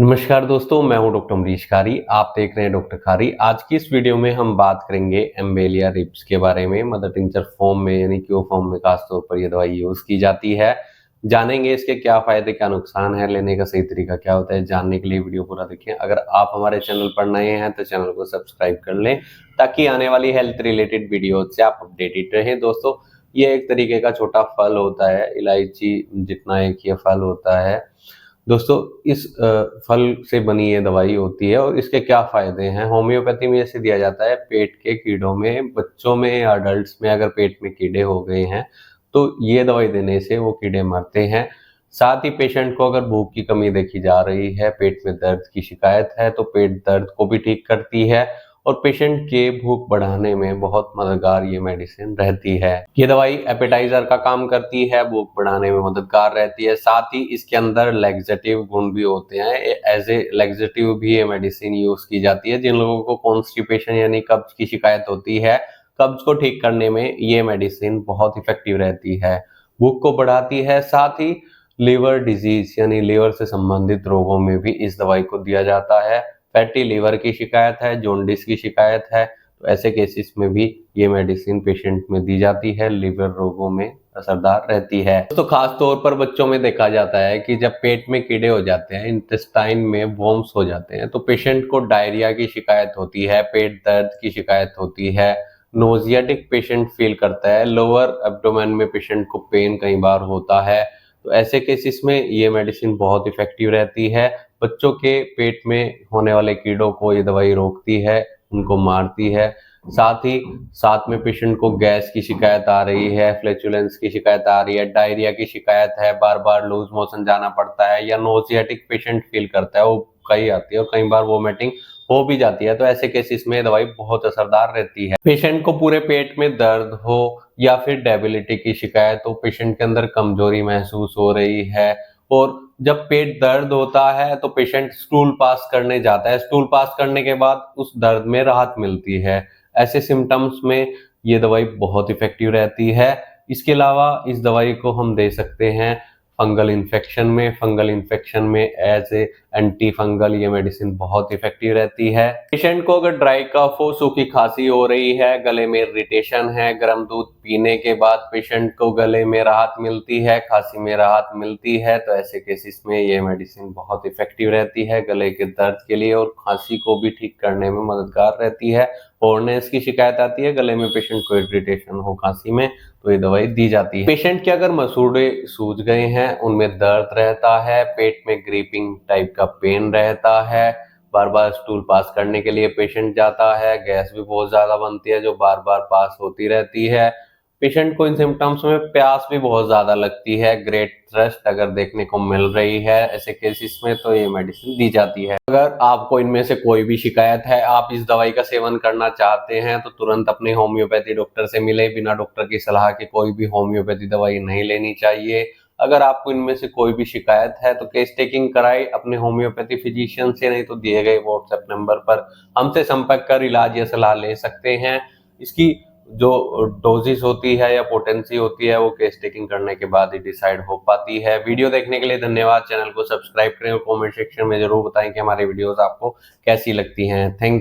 नमस्कार दोस्तों, मैं हूं डॉक्टर अमरीश खारी। आप देख रहे हैं डॉक्टर खारी। आज की इस वीडियो में हम बात करेंगे एम्बेलिया रिब्स के बारे में। मदर टिंचर फॉर्म में यानी क्यू फॉर्म में खासतौर पर यह दवाई यूज की जाती है। जानेंगे इसके क्या फायदे क्या नुकसान है, लेने का सही तरीका क्या होता है। जानने के लिए वीडियो पूरा देखें। अगर आप हमारे चैनल पर नए हैं तो चैनल को सब्सक्राइब कर लें ताकि आने वाली हेल्थ रिलेटेड वीडियो से आप अपडेटेड रहें। दोस्तों, ये एक तरीके का छोटा फल होता है, इलायची जितना एक ये फल होता है। दोस्तों, इस फल से बनी ये दवाई होती है और इसके क्या फ़ायदे हैं। होम्योपैथी में इसे दिया जाता है पेट के कीड़ों में, बच्चों में या अडल्ट्स में अगर पेट में कीड़े हो गए हैं तो ये दवाई देने से वो कीड़े मरते हैं। साथ ही पेशेंट को अगर भूख की कमी देखी जा रही है, पेट में दर्द की शिकायत है तो पेट दर्द को भी ठीक करती है और पेशेंट के भूख बढ़ाने में बहुत मददगार ये मेडिसिन रहती है। ये दवाई एपेटाइजर का काम करती है, भूख बढ़ाने में मददगार रहती है। साथ ही इसके अंदर लैक्सेटिव गुण भी होते हैं। एज ए लैक्सेटिव भी ये मेडिसिन यूज की जाती है। जिन लोगों को कॉन्स्टिपेशन यानी कब्ज की शिकायत होती है, कब्ज को ठीक करने में ये मेडिसिन बहुत इफेक्टिव रहती है, भूख को बढ़ाती है। साथ ही लीवर डिजीज यानी लीवर से संबंधित रोगों में भी इस दवाई को दिया जाता है। फैटी लीवर की शिकायत है, जॉन्डिस की शिकायत है तो ऐसे केसेस में भी ये मेडिसिन पेशेंट में दी जाती है। लीवर रोगों में असरदार रहती है। तो खास तौर पर बच्चों में देखा जाता है कि जब पेट में कीड़े हो जाते हैं, इंटेस्टाइन में वॉर्म्स हो जाते हैं तो पेशेंट को डायरिया की शिकायत होती है, पेट दर्द की शिकायत होती है, नोजियाटिक पेशेंट फील करता है, लोअर एब्डोमेन में पेशेंट को पेन कई बार होता है। तो ऐसे केसेस में ये मेडिसिन बहुत इफेक्टिव रहती है। बच्चों के पेट में होने वाले कीड़ों को ये दवाई रोकती है, उनको मारती है। साथ में पेशेंट को गैस की शिकायत आ रही है, फ्लैचुलेंस की शिकायत आ रही है, डायरिया की शिकायत है, बार बार लूज मोशन जाना पड़ता है या नोजियाटिक पेशेंट फील करता है, वो कई आती है और कई बार वोमिटिंग हो भी जाती है। तो ऐसे केसेस में दवाई बहुत असरदार रहती है। पेशेंट को पूरे पेट में दर्द हो या फिर डेबिलिटी की शिकायत हो, पेशेंट के अंदर कमजोरी महसूस हो रही है और जब पेट दर्द होता है तो पेशेंट स्टूल पास करने जाता है, स्टूल पास करने के बाद उस दर्द में राहत मिलती है। ऐसे सिम्टम्स में ये दवाई बहुत इफेक्टिव रहती है। इसके अलावा इस दवाई को हम दे सकते हैं फंगल इन्फेक्शन में एज ए एंटी फंगल ये मेडिसिन बहुत इफेक्टिव रहती है। पेशेंट को अगर ड्राई कफ हो, सूखी खांसी हो रही है, गले में इरिटेशन है, गर्म दूध पीने के बाद पेशेंट को गले में राहत मिलती है, खांसी में राहत मिलती है तो ऐसे केसेस में ये मेडिसिन बहुत इफेक्टिव रहती है गले के दर्द के लिए और खांसी को भी ठीक करने में मददगार रहती है। होरनेस की शिकायत आती है, गले में पेशेंट को इरिटेशन हो खांसी में तो ये दवाई दी जाती है। पेशेंट के अगर मसूड़े सूज गए हैं, उनमें दर्द रहता है, पेट में ग्रीपिंग टाइप का पेन रहता है, बार बार स्टूल पास करने के लिए पेशेंट जाता है, गैस भी बहुत ज्यादा बनती है जो बार बार पास होती रहती है, पेशेंट को इन सिम्टम्स में प्यास भी बहुत ज्यादा लगती है, ग्रेट थ्रस्ट अगर देखने को मिल रही है, ऐसे केसेस में तो ये मेडिसिन दी जाती है। अगर आपको इनमें से कोई भी शिकायत है, आप इस दवाई का सेवन करना चाहते हैं तो तुरंत अपने होम्योपैथी डॉक्टर से मिले। बिना डॉक्टर की सलाह के कोई भी होम्योपैथी दवाई नहीं लेनी चाहिए। अगर आपको इनमें से कोई भी शिकायत है तो केस टेकिंग कराए अपने होम्योपैथी फिजिशियन से, नहीं तो दिए गए व्हाट्सएप नंबर पर हमसे संपर्क कर इलाज या सलाह ले सकते हैं। इसकी जो डोजेस होती है या पोटेंसी होती है वो केस टेकिंग करने के बाद ही डिसाइड हो पाती है। वीडियो देखने के लिए धन्यवाद। चैनल को सब्सक्राइब करें और कमेंट सेक्शन में जरूर बताएं कि हमारे वीडियोस आपको कैसी लगती हैं। Thank you.